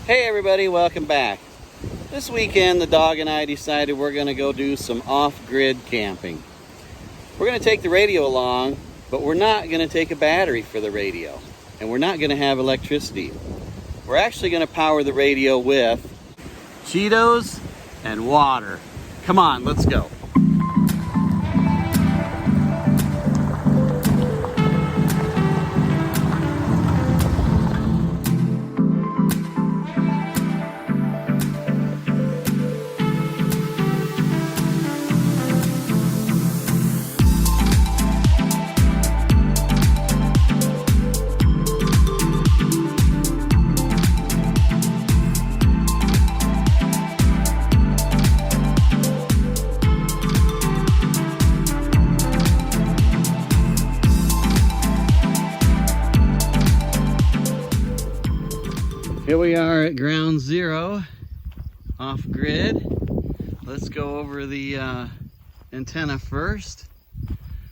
Hey everybody, welcome back. This weekend the dog and I decided we're going to go do some off-grid camping. We're going to take the radio along, but we're not going to take a battery for the radio, and we're not going to have electricity. We're actually going to power the radio with Cheetos and water. Come on, let's go. Here we are at ground zero, off grid. Let's go over the antenna first.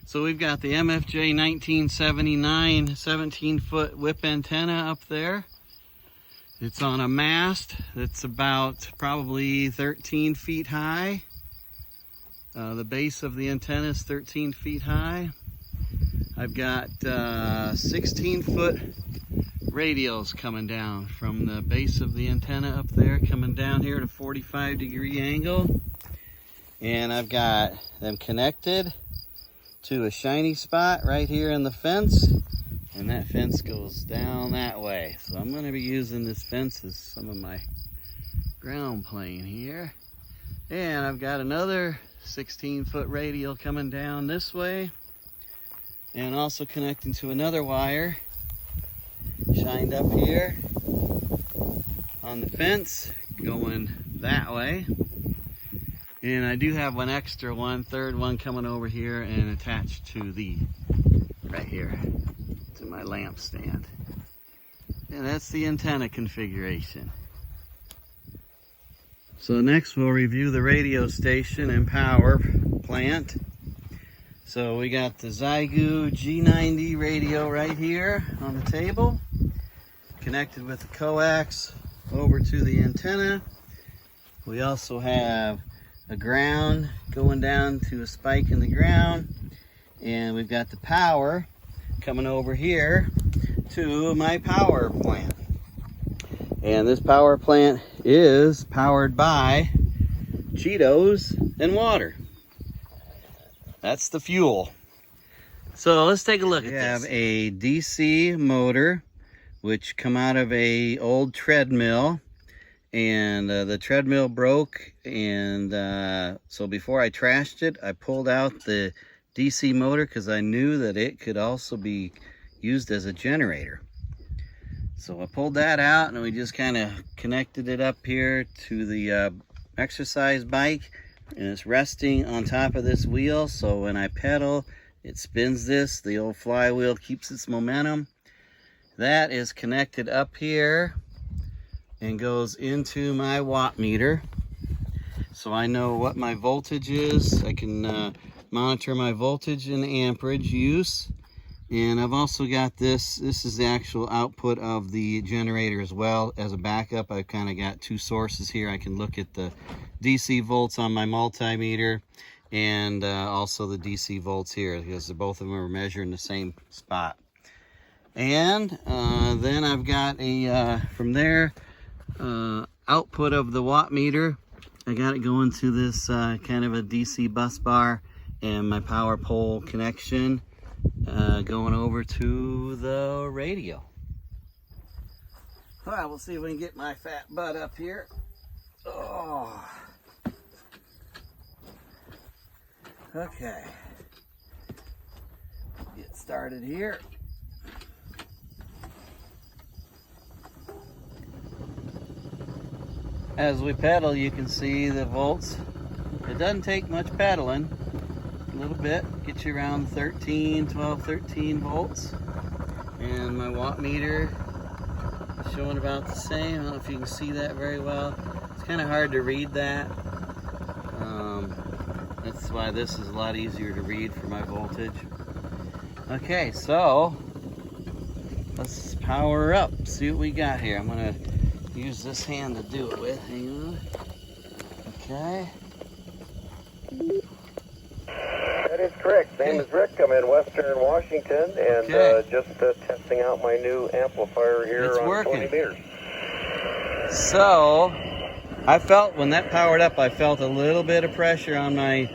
So we've got the MFJ 1979 17-foot whip antenna up there. It's on a mast that's about probably 13 feet high. The base of the antenna is 13 feet high. I've got 16-foot radials coming down from the base of the antenna up there, coming down here at a 45-degree angle. And I've got them connected to a shiny spot right here in the fence, and that fence goes down that way. So I'm going to be using this fence as some of my ground plane here. And I've got another 16-foot radial coming down this way, and also connecting to another wire shined up here on the fence going that way. And I do have third one coming over here and attached to right here to my lamp stand. And that's the antenna configuration. So next we'll review the radio station and power plant. So we got the Zygu G90 radio right here on the table, connected with the coax over to the antenna. We also have a ground going down to a spike in the ground, and we've got the power coming over here to my power plant. And this power plant is powered by Cheetos and water. That's the fuel. So let's take a look at this. We have a DC motor which come out of a old treadmill, and the treadmill broke, and so before I trashed it, I pulled out the DC motor because I knew that it could also be used as a generator. So I pulled that out, and we just kind of connected it up here to the exercise bike, and it's resting on top of this wheel, so when I pedal it spins this. The old flywheel keeps its momentum. That is connected up here and goes into my watt meter, so I know what my voltage is. I can monitor my voltage and amperage use. And I've also got this is the actual output of the generator as well. As a backup, I've kind of got two sources here. I can look at the DC volts on my multimeter, and also the DC volts here, because both of them are measuring the same spot. And then I've got from there, output of the watt meter. I got it going to this kind of a DC bus bar, and my power pole connection going over to the radio. All right, we'll see if we can get my fat butt up here. Oh. Okay. Get started here. As we pedal, you can see the volts. It doesn't take much pedaling. A little bit, get you around 12, 13 volts. And my watt meter is showing about the same. I don't know if you can see that very well. It's kind of hard to read that. That's why this is a lot easier to read for my voltage. Okay, so let's power up, see what we got here. I'm gonna use this hand to do it with. Hang on. Okay. That is correct. Name is Rick. I'm in Western Washington and just testing out my new amplifier here It's on working. 20 meters. So, I felt when that powered up, I felt a little bit of pressure on my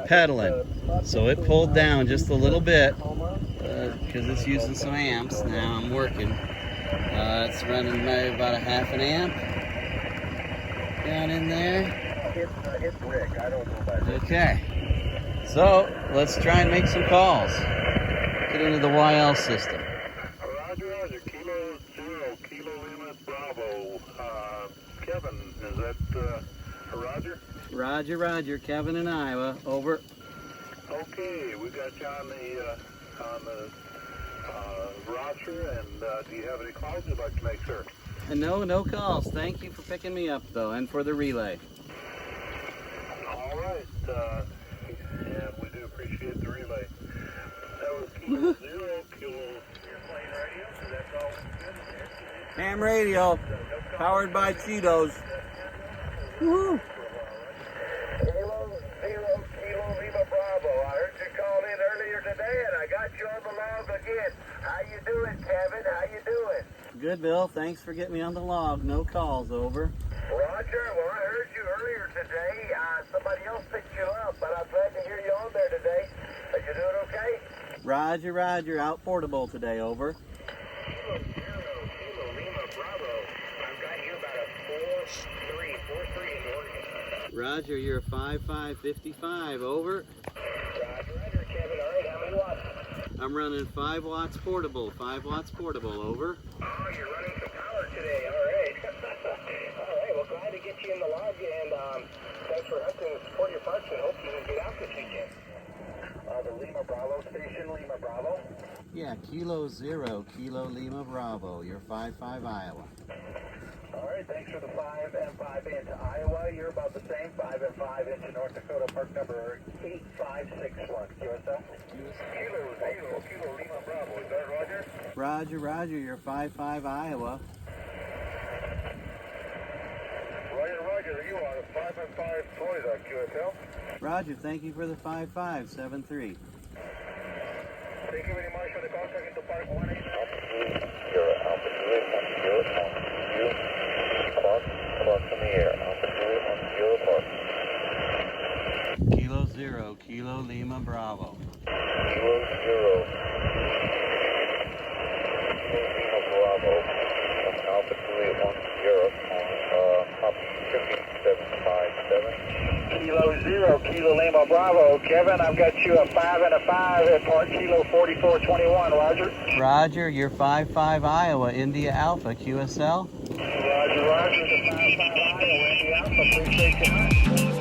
pedaling. So it pulled down just a little bit because it's using some amps. Now I'm working. It's running maybe about a half an amp down in there. It's Rick. I don't know about Rick. Okay. So let's try and make some calls. Get into the YL system. Roger, Roger. Kilo 0, Kilo Lima Bravo. Kevin, is that Roger? Roger, Roger. Kevin in Iowa. Over. Okay, we got you on the roster, and do you have any calls you'd like to make, sir? No calls. Thank you for picking me up, though, and for the relay. All right, and we do appreciate the relay. That was Kilo 0, Kilo. You're playing radio, so that's all good. Ham radio, powered by Cheetos. Woo! Kilo 0, Kilo Lima Bravo. I heard you call in earlier today, and I got you on the log again. How you doing, Kevin? How you doing? Good, Bill. Thanks for getting me on the log. No calls. Over. Roger, well, I heard you earlier today. Somebody else picked you up, but I'm glad to hear you on there today. Are you doing okay? Roger, Roger. Out portable today. Over. Kilo 0, Kilo Lima Bravo. I've got you about a 4-3 in Oregon. Roger, you're 5555. Over. Roger, Kevin. All right, how many watts? I'm running 5 watts portable. 5 watts portable. Over. Oh, you're running some power today. All right. All right. Well, glad to get you in the log, and thanks for helping support your parts, and hope you can get out this weekend. The Lima Bravo station, Lima Bravo. Yeah, Kilo 0, Kilo Lima Bravo. You're 55 Iowa. All right. Thanks for the 5 and 5 into Iowa. You're about the same. 5 and 5 into North Dakota. Park number 8561. QSL. Kilo 0, Kilo Lima Bravo. Is that Roger? Roger, Roger. You're 55 Iowa. Roger, you are 5 and 5 Florida, QSL. Roger, thank you for the 5573. Thank you very much for the call. Taking to Park 18. You're Alpha Juliet 10, clock in the air. Alpha Juliet 10, park. Kilo 0, Kilo Lima Bravo. Kilo 0. Lima Bravo. Alpha Juliet 10, hop 5757. Kilo 0, Kilo Lima Bravo. Kevin, I've got you a 5 and a 5 at Park Kilo 4421. Roger. Roger, you're 55 Iowa, India Alpha, QSL. Roger, Roger. The 5 Iowa, India Alpha. Appreciate you.